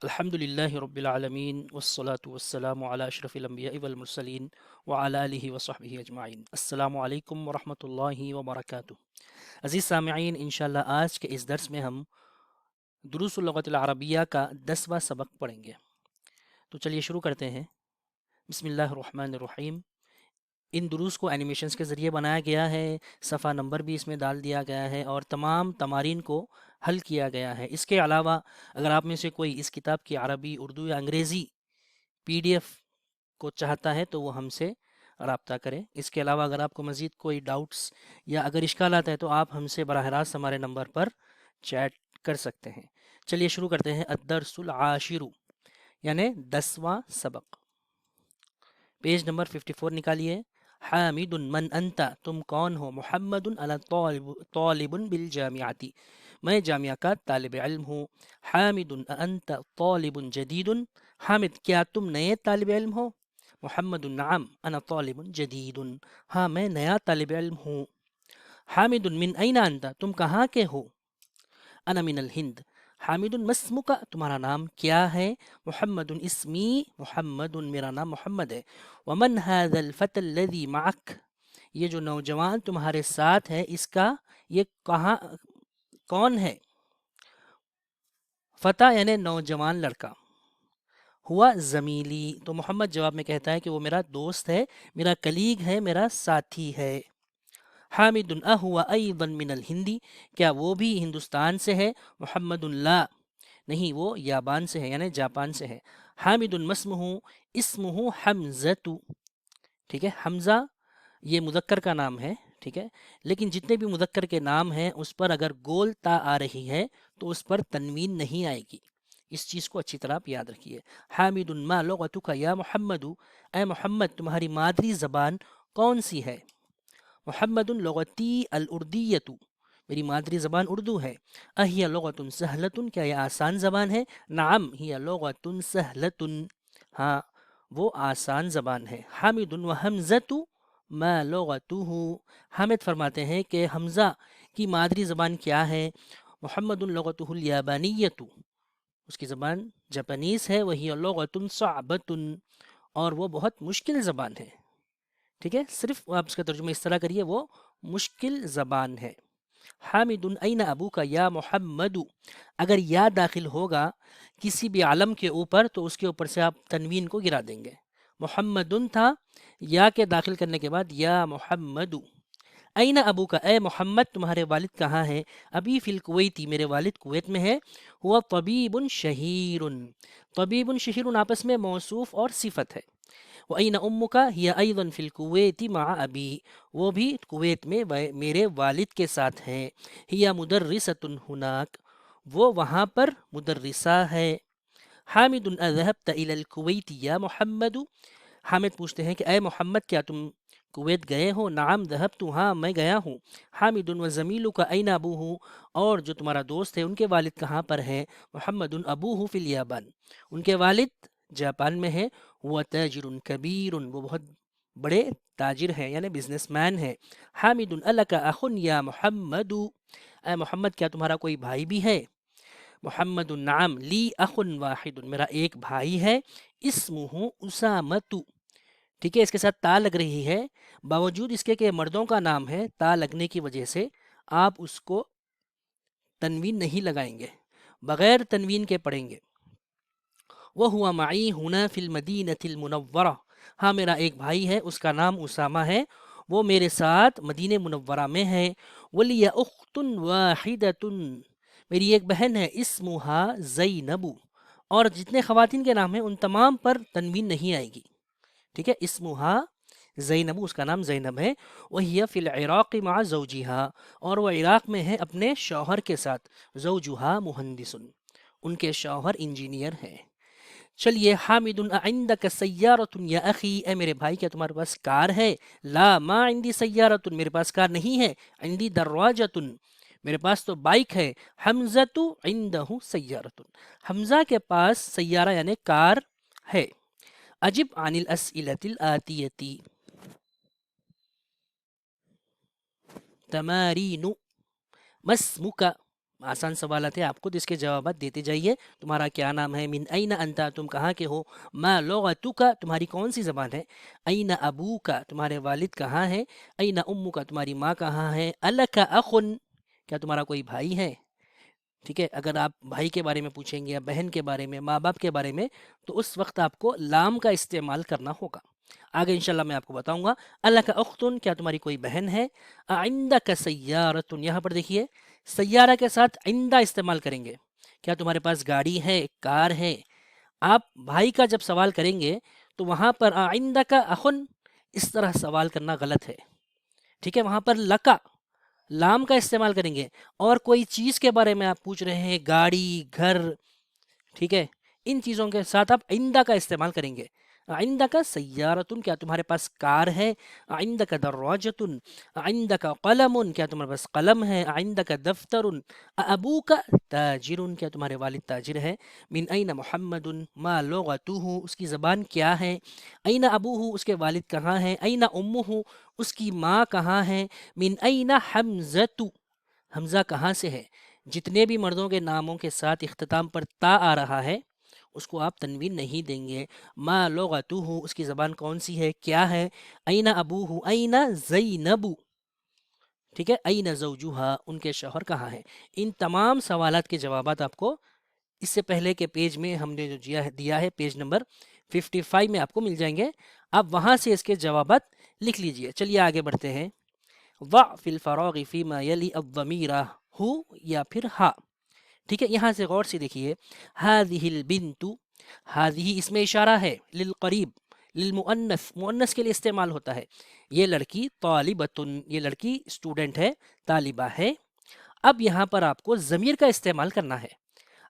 الحمدللہ رب العالمین والصلاة والسلام علی اشرف الانبیاء والمرسلین وعلی آلہ وصحبہ اجمعین۔ السلام علیکم ورحمۃ اللہ وبرکاتہ۔ عزیز سامعین، انشاءاللہ آج کے اس درس میں ہم دروس اللغت العربیہ کا 10واں سبق پڑھیں گے۔ تو چلیے شروع کرتے ہیں۔ بسم اللہ الرحمن الرحیم۔ ان دروس کو اینیمیشنز کے ذریعے بنایا گیا ہے، صفحہ نمبر بھی اس میں ڈال دیا گیا ہے اور تمام تمارین کو حل کیا گیا ہے۔ اس کے علاوہ اگر آپ میں سے کوئی اس کتاب کی عربی، اردو یا انگریزی PDF کو چاہتا ہے تو وہ ہم سے رابطہ کریں۔ اس کے علاوہ اگر آپ کو مزید کوئی ڈاؤٹس یا اگر اشکالات ہے تو آپ ہم سے براہ راست ہمارے نمبر پر چیٹ کر سکتے ہیں۔ چلیے شروع کرتے ہیں۔ الدرس العاشر یعنی 10واں سبق۔ Page number 54 نکالیے۔ حامد من انت، تم کون ہو؟ محمد انا طالب بالجامعۃ، میں جامعہ کا طالب علم ہوں۔ حامد انت طالب جدید، حامد کیا تم نئے طالب علم ہو؟ محمد نعم انا طالب جدید، ہاں میں نیا طالب علم ہوں۔ حامد من این انت، تم کہاں کے ہو؟ انا من الہند۔ حامد ما اسمک، تمہارا نام کیا ہے؟ محمد اسمی محمد، میرا نام محمد ہے۔ ومن هذا الفتى الذي معك، یہ جو نوجوان تمہارے ساتھ ہے اس کا یہ کہاں کون ہے؟ فتح یعنی نوجوان لڑکا۔ ہوا زمیلی، تو محمد جواب میں کہتا ہے کہ وہ میرا دوست ہے، میرا کلیگ ہے، میرا ساتھی ہے۔ حامد اہو ایضا من الہندی، کیا وہ بھی ہندوستان سے ہے؟ محمد لا، نہیں وہ یابان سے ہے یعنی جاپان سے ہے۔ حامد مسمہ، اسمہ حمزۃ، ٹھیک ہے، حمزہ یہ مذکر کا نام ہے، ٹھیک ہے، لیکن جتنے بھی مذکر کے نام ہیں اس پر اگر گول تا آ رہی ہے تو اس پر تنوین نہیں آئے گی، اس چیز کو اچھی طرح آپ یاد رکھیے۔ حامد ما لغتک یا محمد، اے محمد تمہاری مادری زبان کون سی ہے؟ محمد لغتی الاردیۃ، میری مادری زبان اردو ہے۔ اہی لغت سہلۃ، کیا یہ آسان زبان ہے؟ نعم ہی لغت سہلۃ، ہاں وہ آسان زبان ہے۔ حامد و حمزۃ ما لغتہ، حامد فرماتے ہیں کہ حمزہ کی مادری زبان کیا ہے؟ محمد لغتہ الیابانیۃ، اس کی زبان جاپانیز ہے۔ وہی لغت صعبۃ، اور وہ بہت مشکل زبان ہے، ٹھیک ہے، صرف آپ اس کا ترجمہ اس طرح کریے، وہ مشکل زبان ہے۔ حامد این ابوک یا محمد، اگر یا داخل ہوگا کسی بھی علم کے اوپر تو اس کے اوپر سے آپ تنوین کو گرا دیں گے۔ محمد تھا، یا کے داخل کرنے کے بعد یا محمد۔ این ابوک، اے محمد تمہارے والد کہاں ہیں؟ ابی فی الکویتی، میرے والد کویت میں ہے۔ ہوا طبیب شہیر، طبیب شہیر آپس میں موصوف اور صفت ہے۔ وَأَيْنَ أُمُّكَ هِيَ أَيْضًا فِي الْكُوَيْتِ مَعَ أَبِي، وہ بھی کویت میں میرے والد کے ساتھ ہیں۔ هِيَ مُدَرِّسَةٌ هُنَاك، وہ وہاں پر مدرسہ ہے۔ حامد اذهبت إلى الكويت یا محمد، حامد پوچھتے ہیں کہ اے محمد کیا تم کویت گئے ہو؟ نعم ذهبت، ہاں میں گیا ہوں۔ حامد وزمیلک أين أبوه، اور جو تمہارا دوست ہے ان کے والد کہاں پر ہیں؟ محمد أبوه في اليابان، ان کے والد جاپان میں ہے۔ وہ تاجر کبیر، وہ بہت بڑے تاجر ہیں یعنی بزنس مین ہے۔ حامد الک اخ یا محمد، اے محمد کیا تمہارا کوئی بھائی بھی ہے؟ محمد نعم لی اخ واحد، میرا ایک بھائی ہے۔ اسمہ اسامۃ، ٹھیک ہے، اس کے ساتھ تا لگ رہی ہے، باوجود اس کے کہ مردوں کا نام ہے تا لگنے کی وجہ سے آپ اس کو تنوین نہیں لگائیں گے، بغیر تنوین کے پڑھیں گے۔ وَهُوَ مَعِي هُنَا فِي الْمَدِينَةِ الْمُنَوَّرَةِ، ہاں میرا ایک بھائی ہے، اس کا نام اسامہ ہے، وہ میرے ساتھ مدینہ منورہ میں ہے۔ وَلِيَ أُخْتٌ وَاحِدَةٌ، میری ایک بہن ہے، اسمها زینب، اور جتنے خواتین کے نام ہیں ان تمام پر تنوین نہیں آئے گی، ٹھیک ہے، اسمها زینب، اس کا نام زینب ہے۔ وَهِيَ فِي الْعِرَاقِ مَعَ زَوْجِهَا، اور وہ عراق میں ہے اپنے شوہر کے ساتھ۔ زوجها مہندس، ان کے شوہر انجینئر ہیں۔ چلیے، حامد عندک سیارۃ یا اخی، اے میرے بھائی کیا تمہارے پاس کار ہے؟ لا ما عندی سیارۃ، میرے پاس کار نہیں ہے۔ عندی دراجۃ، میرے پاس تو بائک ہے۔ حمزۃ عندہ سیارۃ، حمزہ کے پاس سیارہ یعنی کار ہے۔ اجب عن الاسئلۃ الآتیۃ، تمارین، ما اسمک، آسان سوالات ہے آپ خود اس کے جوابات دیتے جائیے. تمہارا کیا نام ہے؟ من این انتا، تم کہاں کے ہو؟ ما لغتک، تمہاری کون سی زبان ہے؟ این ابوک، تمہارے والد کہاں ہے؟ این امک، تمہاری ماں کہاں ہے؟ الک اخن، کیا تمہارا کوئی بھائی ہے؟ ٹھیک ہے، اگر آپ بھائی کے بارے میں پوچھیں گے یا بہن کے بارے میں، ماں باپ کے بارے میں، تو اس وقت آپ کو لام کا استعمال کرنا ہوگا. آگے انشاءاللہ میں آپ کو بتاؤں گا. اللہ کا اختن، کیا تمہاری کوئی بہن ہے؟ عندک سیارتن، یہاں پر دیکھیے سیارہ کے ساتھ عندہ استعمال کریں گے. کیا تمہارے پاس گاڑی ہے، کار ہے؟ آپ بھائی کا جب سوال کریں گے تو وہاں پر عندک اخن اس طرح سوال کرنا غلط ہے. ٹھیک ہے، وہاں پر لکا لام کا استعمال کریں گے. اور کوئی چیز کے بارے میں آپ پوچھ رہے ہیں، گاڑی، گھر، ٹھیک ہے، ان چیزوں کے ساتھ آپ آئندہ کا استعمال کریں گے. آئندہ کا سیارتن، کیا تمہارے پاس کار ہے؟ آئندہ کا دراجتن، آئندہ کا قلم، کیا تمہارے پاس قلم ہے؟ آئندہ کا دفتر. ابو کا تاجر، کیا تمہارے والد تاجر ہے؟ من این محمد، ما لغتہ، اس کی زبان کیا ہے؟ این ابوہ، اس کے والد کہاں ہیں؟ این امہ، اس کی ماں کہاں ہے؟ من این حمزۃ، حمزہ کہاں سے ہے؟ جتنے بھی مردوں کے ناموں کے ساتھ اختتام پر تا آ رہا ہے اس کو آپ تنوین نہیں دیں گے. ما لغتہ، اس کی زبان کون سی ہے، کیا ہے؟ این ابوہ، این زینب، ٹھیک ہے، این زوجہا، ان کے شوہر کہاں ہیں؟ ان تمام سوالات کے جوابات آپ کو اس سے پہلے کے پیج میں ہم نے جو دیا ہے، پیج نمبر 55 میں آپ کو مل جائیں گے. آپ وہاں سے اس کے جوابات لکھ لیجئے. چلیے آگے بڑھتے ہیں. ضع فی الفراغ فیما یلی الضمیرہ، ہو یا پھر ہا. ٹھیک ہے، یہاں سے غور سے دیکھیے. ہذہ البنت، ہذہ اس میں اشارہ ہے للقریب، للمؤنث، مؤنث کے لیے استعمال ہوتا ہے. یہ لڑکی طالبتن، یہ لڑکی اسٹوڈنٹ ہے، طالبہ ہے. اب یہاں پر آپ کو ضمیر کا استعمال کرنا ہے.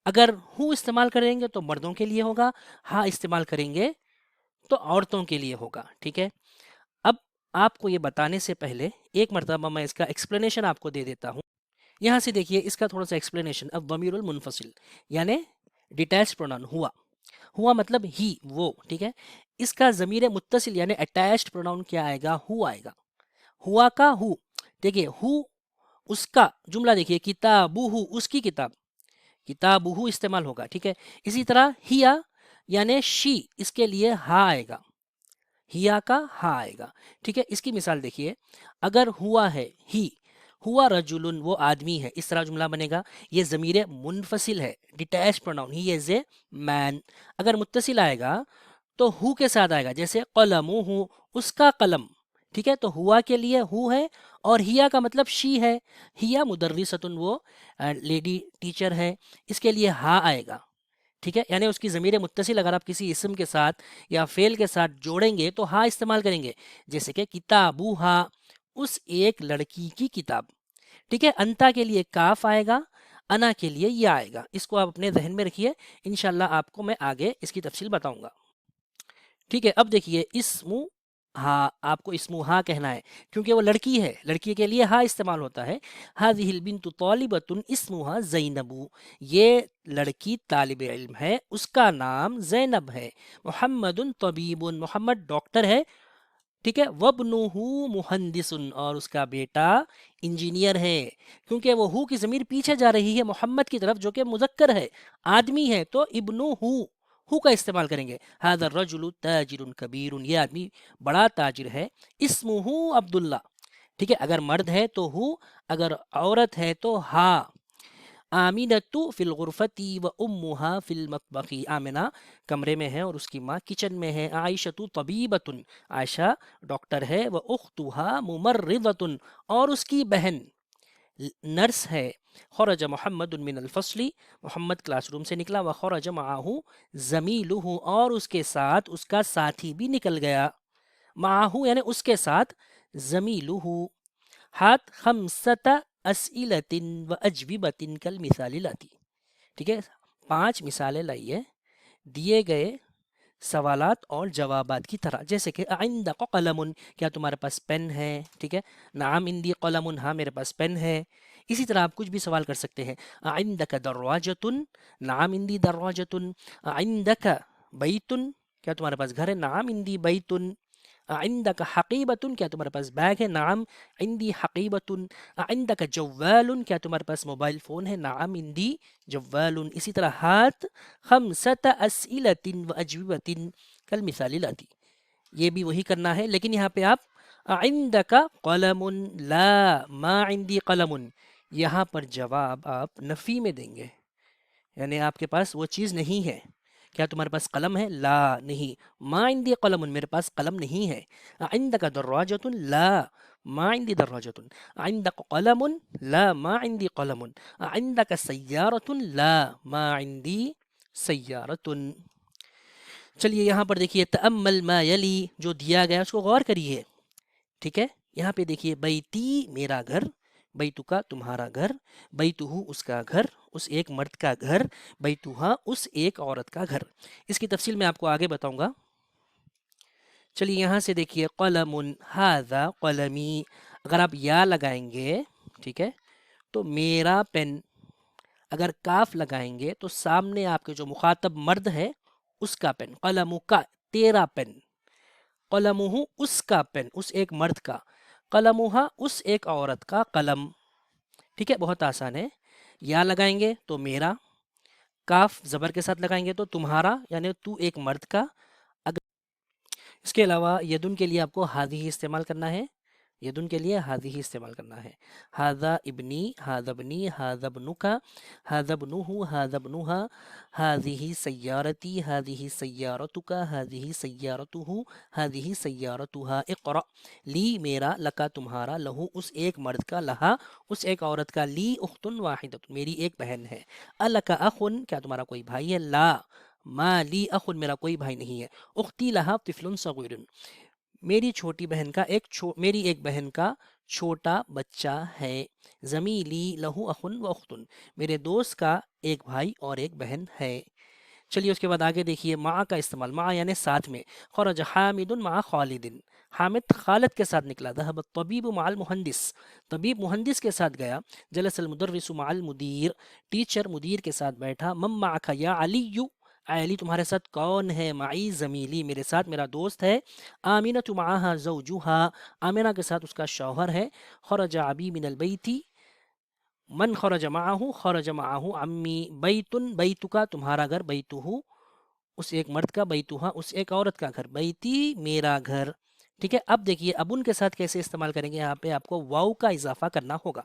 اگر ہو استعمال کریں گے تو مردوں کے لیے ہوگا، ہاں استعمال کریں گے تو عورتوں کے لیے ہوگا. ٹھیک ہے، اب آپ کو یہ بتانے سے پہلے ایک مرتبہ میں اس کا ایکسپلینیشن آپ کو دے دیتا ہوں. یہاں سے دیکھیے اس کا تھوڑا سا ایکسپلینیشن. الضمیر المنفصل یعنی ڈیٹیچ پروناؤن ہوا، ہوا مطلب ہی، وہ. ٹھیک ہے، اس کا ضمیر متصل یعنی اٹیچڈ پروناؤن کیا آئے گا؟ ہو آئے گا. ہوا کا ہو. دیکھیے ہو اس کا جملہ، دیکھیے کتابہ، اس کی کتاب، کتابہ استعمال ہوگا. ٹھیک ہے، اسی طرح ہیا یعنی شی، اس کے لیے ہا آئے گا، ہیا کا ہا آئے گا. ٹھیک ہے، اس کی مثال دیکھیے. اگر ہوا ہے ہی، ہوا رجل، وہ آدمی ہے، اس طرح جملہ بنے گا. یہ ضمیر منفصل ہے، ڈیٹیچ پروناؤن، ہی از اے مین. اگر متصل آئے گا تو ہو کے ساتھ آئے گا، جیسے قلمہ، اس کا قلم. ٹھیک ہے، تو ہوا کے لیے ہو ہے، اور ہیا کا مطلب شی ہے. ہیا مدرستن، وہ لیڈی ٹیچر ہے، اس کے لیے ہا آئے گا. ٹھیک ہے، یعنی اس کی ضمیر متصل اگر آپ کسی اسم کے ساتھ یا فعل کے ساتھ جوڑیں گے تو ہا استعمال کریں گے، جیسے کہ کتابوہا، اس ایک لڑکی کی کتاب. ٹھیک ہے، انتا کے لیے کاف آئے گا، انا کے لیے یہ آئے گا. اس کو آپ اپنے ذہن میں رکھیے، انشاءاللہ آپ کو میں آگے اس کی تفصیل بتاؤں گا. ٹھیک ہے، اب دیکھیے اسم ہاں، آپ کو اسم ہاں کہنا ہے کیونکہ وہ لڑکی ہے، لڑکی کے لیے ہاں استعمال ہوتا ہے. ہذہ البنت طالبۃ اسمها زینب، یہ لڑکی طالب علم ہے، اس کا نام زینب ہے. محمد طبیب، محمد ڈاکٹر ہے. ٹھیک ہے، وابنہ مہندس، اور اس کا بیٹا انجینئر ہے. کیونکہ وہ ہو کی ضمیر پیچھے جا رہی ہے محمد کی طرف جو کہ مذکر ہے، آدمی ہے، تو ابنہ ہو کا استعمال کریں گے. ھذا الرجل تاجر کبیر، یہ آدمی بڑا تاجر ہے. اسمہ عبداللہ. ٹھیک ہے، اگر مرد ہے تو ہو، اگر عورت ہے تو ہا. آمینۃ فی الغرفۃ و امہا فی المطبخ، آمنہ کمرے میں ہے اور اس کی ماں کچن میں ہے. عائشۃ طبیبۃ، عائشہ ڈاکٹر ہے. و اختہا ممرضۃ، اور اس کی بہن نرس ہے. خرج محمد من الفصل، محمد کلاس روم سے نکلا. وخرج معہ زمیلہ، اور اس کے ساتھ اس کا ساتھی بھی نکل گیا. معہ یعنی اس کے ساتھ، زمیلہ. ہاتھ خمسۃ اسئلۃ و اجوبۃ کالمثال الاتی. ٹھیک ہے، 5 مثالیں لائیے دیے گئے سوالات اور جوابات کی طرح. جیسے کہ عندک قلم، کیا تمہارے پاس پین ہے؟ ٹھیک ہے، نعم عندی قلم، ہاں میرے پاس پین ہے. اسی طرح آپ کچھ بھی سوال کر سکتے ہیں. عندک دراجۃ، نعم عندی دراجۃ. عندک بیت، کیا تمہارے پاس گھر ہے؟ نعم عندی بیت. عندك حقیبۃ کیا تمہارے پاس بیگ ہے؟ نعم عندی حقیبۃ. عندك جوال کیا تمہارے پاس موبائل فون ہے؟ نعم عندی جوال. اسی طرح ہاتھ خمسۃ اسئلۃ واجوبۃ کالمثال الاتی. یہ بھی وہی کرنا ہے، لیکن یہاں پہ آپ عندك قلم لا ما عندي قلم، یہاں پر جواب آپ نفی میں دیں گے، یعنی آپ کے پاس وہ چیز نہیں ہے. کیا تمہارے پاس قلم ہے؟ لا نہیں. ما عندي قلم میرے پاس قلم نہیں ہے. عندك دراجة لا ما عندي دراجة. عندك قلم لا ما عندي قلم. عندك سيارة لا ما عندي سيارة. چلیے یہاں پر دیکھیے تأمل ما یلی، جو دیا گیا اس کو غور کریے. ٹھیک ہے، یہاں پہ دیکھیے بیتی میرا گھر، بیتو کا تمہارا گھر، بیتو اس کا گھر، اس ایک مرد کا گھر، بیتوہا اس ایک عورت کا گھر. اس کی تفصیل میں آپ کو آگے بتاؤں گا. چلیے یہاں سے دیکھیے قلم ھذا قلمی، اگر آپ یا لگائیں گے ٹھیک ہے تو میرا پین، اگر کاف لگائیں گے تو سامنے آپ کے جو مخاطب مرد ہے اس کا پین، قلم کا تیرا پین، قلمہ اس کا پین اس ایک مرد کا، قلمہ اس ایک عورت کا قلم. ٹھیک ہے، بہت آسان ہے. یا لگائیں گے تو میرا، کاف زبر کے ساتھ لگائیں گے تو تمہارا یعنی تو ایک مرد کا. اگر اس کے علاوہ یدن کے لیے آپ کو ہادی استعمال کرنا ہے، یدن کے لیے ہادی استعمال کرنا ہے. ہاذا ابنی، ہاذا ابنی، ہاذا ابنکا، ہاذا ابنہ، ہاذا ابنہا، ہذہ سیارتی، ہذہ سیارتکا، ہذہ سیارتہ، ہذہ سیارتہا. اقرأ لی میرا، لکا تمہارا، لہو اس ایک مرد کا، لہا اس ایک عورت کا، لی اخت واحدۃ میری ایک بہن ہے. الکا اخن کیا تمہارا کوئی بھائی ہے؟ لا ما لی اخن میرا کوئی بھائی نہیں ہے. اختی لہا طفل صغیر میری چھوٹی بہن کا میری ایک بہن کا چھوٹا بچہ ہے. زمیلی لہو اخن و اختن میرے دوست کا ایک بھائی اور ایک بہن ہے. چلیے اس کے بعد آگے دیکھیے مع کا استعمال، مع یعنی ساتھ میں. خرج حامد مع خالد، حامد خالد کے ساتھ نکلا. ذهب الطبیب مع المہندس، طبیب مہندس کے ساتھ گیا. جلس المدرس مع المدیر، ٹیچر مدیر کے ساتھ بیٹھا. من معک یا علی، علی تمہارے ساتھ کون ہے؟ معی زمیلی میرے ساتھ میرا دوست ہے. آمینۃ معها زوجها، آمینہ کے ساتھ اس کا شوہر ہے. خرج ابی من البیت، من خرج معه، خرج معه عمی. بیت بیتک تمہارا گھر، بیتہ اس ایک مرد کا، بیتوہا اس ایک عورت کا گھر، بیتی میرا گھر. ٹھیک ہے، اب دیکھیے اب ان کے ساتھ کیسے استعمال کریں گے. یہاں پہ آپ کو واو کا اضافہ کرنا ہوگا.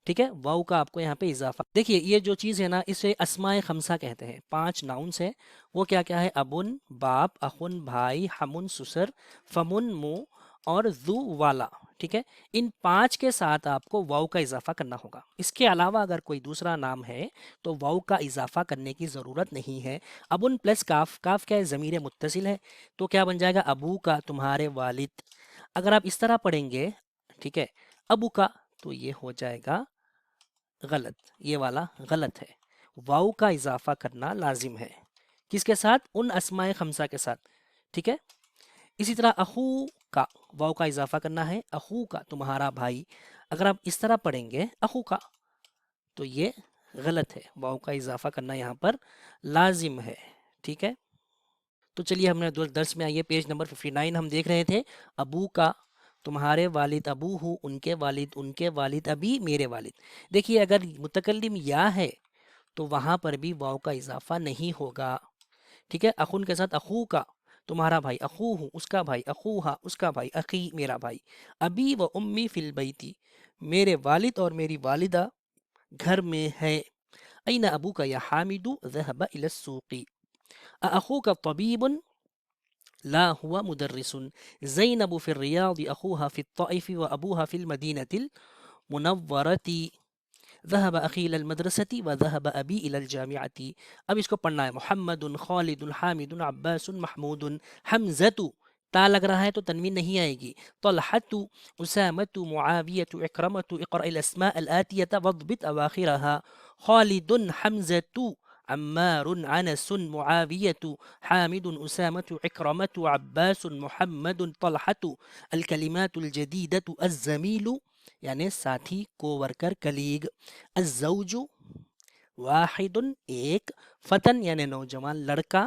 ٹھیک ہے، واو کا آپ کو یہاں پہ اضافہ. دیکھیے یہ جو چیز ہے نا اسے اسماء خمسہ کہتے ہیں. 5 ناؤنس ہیں، وہ کیا کیا ہے؟ ابن باپ، اخن بھائی، ہمن سسر، فمن منہ، اور ذو والا. ٹھیک ہے، ان 5 کے ساتھ آپ کو واو کا اضافہ کرنا ہوگا. اس کے علاوہ اگر کوئی دوسرا نام ہے تو واو کا اضافہ کرنے کی ضرورت نہیں ہے. ابن پلس کاف، کاف کیا ہے؟ ضمیر متصل ہے، تو کیا بن جائے گا؟ ابو کا تمہارے والد. اگر آپ اس طرح پڑھیں گے ٹھیک ہے ابو کا، تو یہ ہو جائے گا غلط، یہ والا غلط ہے. واو کا اضافہ کرنا لازم ہے. کس کے ساتھ؟ ان اسماء خمسہ کے ساتھ. ٹھیک ہے، اسی طرح اخو کا واو کا اضافہ کرنا ہے. اخو کا تمہارا بھائی، اگر آپ اس طرح پڑھیں گے اخو کا تو یہ غلط ہے. واو کا اضافہ کرنا یہاں پر لازم ہے. ٹھیک ہے، تو چلیے ہم نے درس میں آئیے پیج نمبر 59 ہم دیکھ رہے تھے. ابو کا تمہارے والد، ابو ہو ان کے والد، ان کے والد، ابھی میرے والد. دیکھیے اگر متکلم یا ہے تو وہاں پر بھی واو کا اضافہ نہیں ہوگا. ٹھیک ہے، اخن کے ساتھ اخو کا تمہارا بھائی، اخو ہوں اس کا بھائی، اخوہا اس کا بھائی، اخی میرا بھائی. ابی و امی فی البیتی میرے والد اور میری والدہ گھر میں ہے. این ابو کا یا حامد؟ ذهب الى السوق. اخوک طبیب؟ لا هو مدرس. زینب فی الریاض اخوها فی الطائف و ابوها فی المدینة المنورة. ذهب اخی الى المدرسة و ذهب ابی الى الجامعة. اب اس کو پڑھنا ہے. محمد، خالد، حامد، عباس، محمود. حمزۃ تا لگ رہا ہے تو تنوین نہیں آئے گی. طلحۃ، اسامۃ، معاویۃ، اکرمۃ. اقرأ الاسماء الآتیۃ واضبط اواخرها. خالد، حمزۃ، عمار، انس، معاویۃ، حامد، اسامۃ، اکرمۃ، عباس، محمد، طلحۃ. الکلمات الجدیدۃ الزمیل یعنی ساتھی، کو ورکر، کلیگ. الزوج واحد ایک، فتن یعنی نوجوان لڑکا،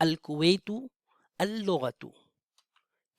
الكويت اللغة.